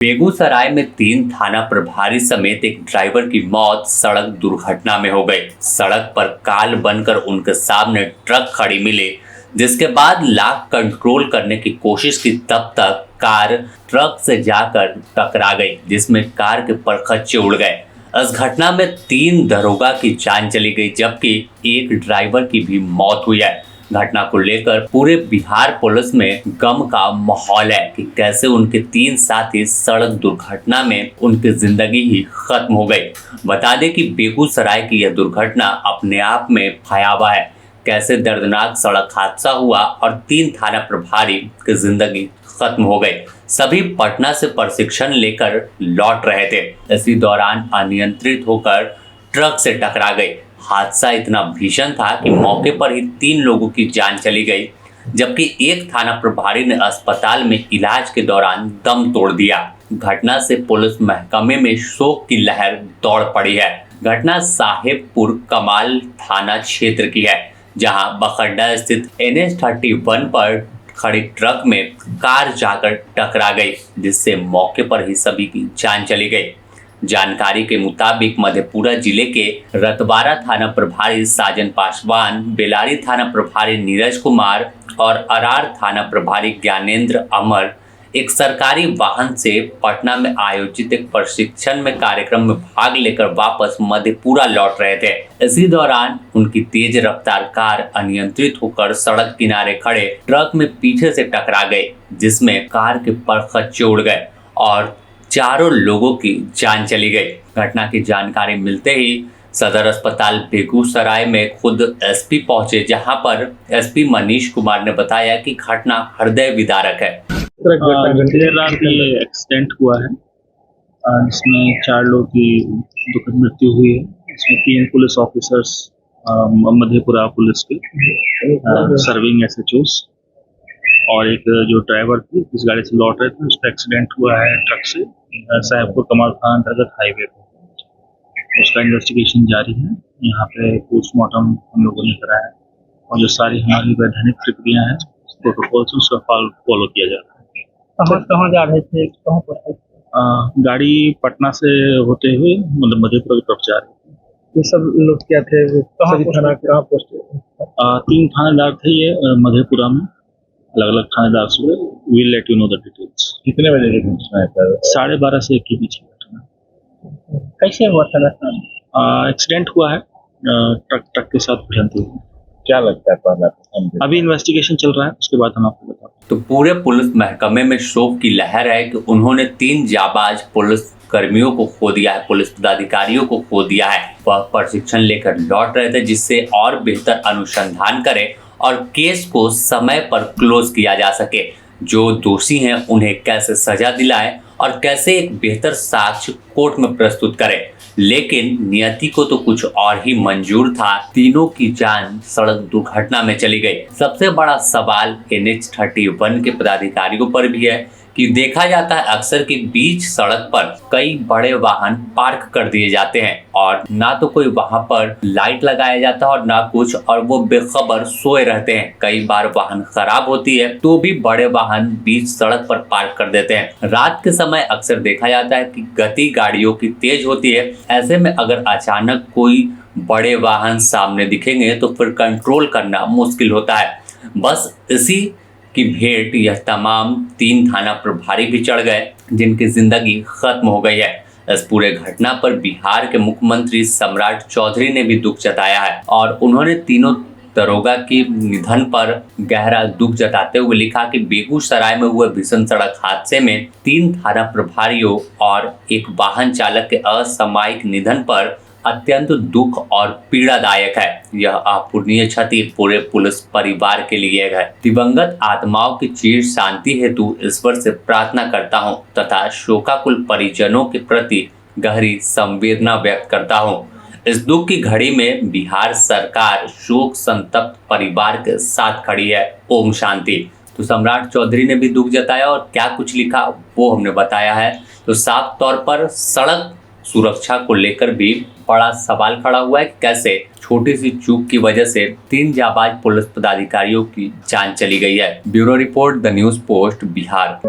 बेगूसराय में 3 थाना प्रभारी समेत एक ड्राइवर की मौत सड़क दुर्घटना में हो गई। सड़क पर काल बनकर उनके सामने ट्रक खड़ी मिली, जिसके बाद लाख कंट्रोल करने की कोशिश की, तब तक कार ट्रक से जाकर टकरा गई, जिसमें कार के परखच्चे उड़ गए। इस घटना में 3 दरोगा की जान चली गई, जबकि एक ड्राइवर की भी मौत हुई है। घटना को लेकर पूरे बिहार पुलिस में गम का माहौल है कि कैसे उनके 3 साथी सड़क दुर्घटना में उनकी जिंदगी ही खत्म हो गई। बता दें कि बेगूसराय की यह दुर्घटना अपने आप में भयावह है। कैसे दर्दनाक सड़क हादसा हुआ और 3 थाना प्रभारी की जिंदगी खत्म हो गई। सभी पटना से प्रशिक्षण लेकर लौट रहे थे। इसी दौरान अनियंत्रित होकर ट्रक से टकरा गई। हादसा इतना भीषण था कि मौके पर ही 3 लोगों की जान चली गई, जबकि एक थाना प्रभारी ने अस्पताल में इलाज के दौरान दम तोड़ दिया। घटना से पुलिस महकमे में शोक की लहर दौड़ पड़ी है। घटना साहेबपुर कमाल थाना क्षेत्र की है, जहां बखड्डा स्थित NH-31 पर खड़ी ट्रक में कार जाकर टकरा गई, जिससे मौके पर ही सभी की जान चली गई। जानकारी के मुताबिक मधेपुरा जिले के रतवारा थाना प्रभारी साजन पासवान, बेलारी थाना प्रभारी नीरज कुमार और अरार थाना प्रभारी ज्ञानेंद्र अमर एक सरकारी वाहन से पटना में आयोजित एक प्रशिक्षण में कार्यक्रम में भाग लेकर वापस मधेपुरा लौट रहे थे। इसी दौरान उनकी तेज रफ्तार कार अनियंत्रित होकर सड़क किनारे खड़े ट्रक में पीछे से टकरा गई, जिसमें कार के परखच्चे उड़ गए और 4 लोगों की जान चली गई। घटना की जानकारी मिलते ही सदर अस्पताल बेगूसराय में खुद एसपी पहुंचे, जहां पर एसपी मनीष कुमार ने बताया कि घटना हृदय विदारक है। देर रात ये एक्सीडेंट हुआ है, जिसमें 4 लोगों की दुखद मृत्यु हुई है। इसमें 3 पुलिस ऑफिसर्स मधेपुरा पुलिस के सर्विंग SHOs और एक जो ड्राइवर थी इस गाड़ी से लौट रहे थे, उसका एक्सीडेंट हुआ है ट्रक से साहेबपुर कमाल थाना अंतर्गत हाईवे पर। उसका इन्वेस्टिगेशन जारी है। यहाँ पे पोस्टमार्टम हम लोगों ने कराया है और जो सारी हमारी वैधानिक प्रक्रिया है प्रोटोकॉल से उसका फॉलो किया जा रहा है। कहाँ जा रहे थे, कहाँ पर? गाड़ी पटना से होते हुए मतलब मधेपुरा की तरफ जा रही थी। ये सब लोग क्या थे, कहाँ पोस्ट? 3 थानेदार थे ये मधेपुरा में, अलग अलग थानेदार से। Will let you know the details. कितने बजे की घटना है? 12:30 से 1 के बीच घटना। कैसे हुआ था? एक्सीडेंट हुआ है ट्रक के साथ भिड़ंत हुई। क्या लगता है अभी इन्वेस्टिगेशन चल रहा है, उसके बाद हम आपको बताते हैं। तो पूरे पुलिस महकमे में शोक की लहर है कि उन्होंने 3 जाबाज पुलिस कर्मियों को खो दिया है, पुलिस पदाधिकारियों को खो दिया है। वह प्रशिक्षण लेकर लौट रहे थे, जिससे और बेहतर अनुसंधान करें और केस को समय पर क्लोज किया जा सके। जो दोषी हैं उन्हें कैसे सजा दिलाएं और कैसे एक बेहतर साक्ष्य कोर्ट में प्रस्तुत करें। लेकिन नियति को तो कुछ और ही मंजूर था। तीनों की जान सड़क दुर्घटना में चली गई। सबसे बड़ा सवाल NH-31 के पदाधिकारियों पर भी है कि देखा जाता है अक्सर कि बीच सड़क पर कई बड़े वाहन पार्क कर दिए जाते हैं और ना तो कोई वहां पर लाइट लगाया जाता है और ना कुछ, और वो बेखबर सोए रहते हैं। कई बार वाहन खराब होती है तो भी बड़े वाहन बीच सड़क पर पार्क कर देते हैं। रात के समय अक्सर देखा जाता है कि गति गाड़ियों की तेज होती है। ऐसे में अगर अचानक कोई बड़े वाहन सामने दिखेंगे तो फिर कंट्रोल करना मुश्किल होता है। बस इसी की भेंट यह तमाम 3 थाना प्रभारी भी चढ़ गए, जिनकी जिंदगी खत्म हो गई है। इस पूरे घटना पर बिहार के मुख्यमंत्री सम्राट चौधरी ने भी दुख जताया है और उन्होंने तीनों दरोगा के निधन पर गहरा दुख जताते हुए लिखा कि बेगूसराय में हुए भीषण सड़क हादसे में 3 थाना प्रभारियों और एक वाहन चालक के असामयिक निधन पर अत्यंत दुख और पीड़ादायक है। यह अपूरणीय क्षति पूरे पुलिस परिवार के लिए है। दिवंगत आत्माओं की चिर शांति हेतु ईश्वर से प्रार्थना करता हूं तथा शोकाकुल परिजनों के प्रति गहरी संवेदना व्यक्त करता हूं। इस दुख की घड़ी में बिहार सरकार शोक संतप्त परिवार के साथ खड़ी है। ओम शांति। तो सम्राट चौधरी ने भी दुख जताया और क्या कुछ लिखा वो हमने बताया है। तो साफ तौर पर सड़क सुरक्षा को लेकर भी बड़ा सवाल खड़ा हुआ है। कैसे छोटी सी चूक की वजह से 3 जाबाज पुलिस पदाधिकारियों की जान चली गई है। Bureau report, the news post, Bihar.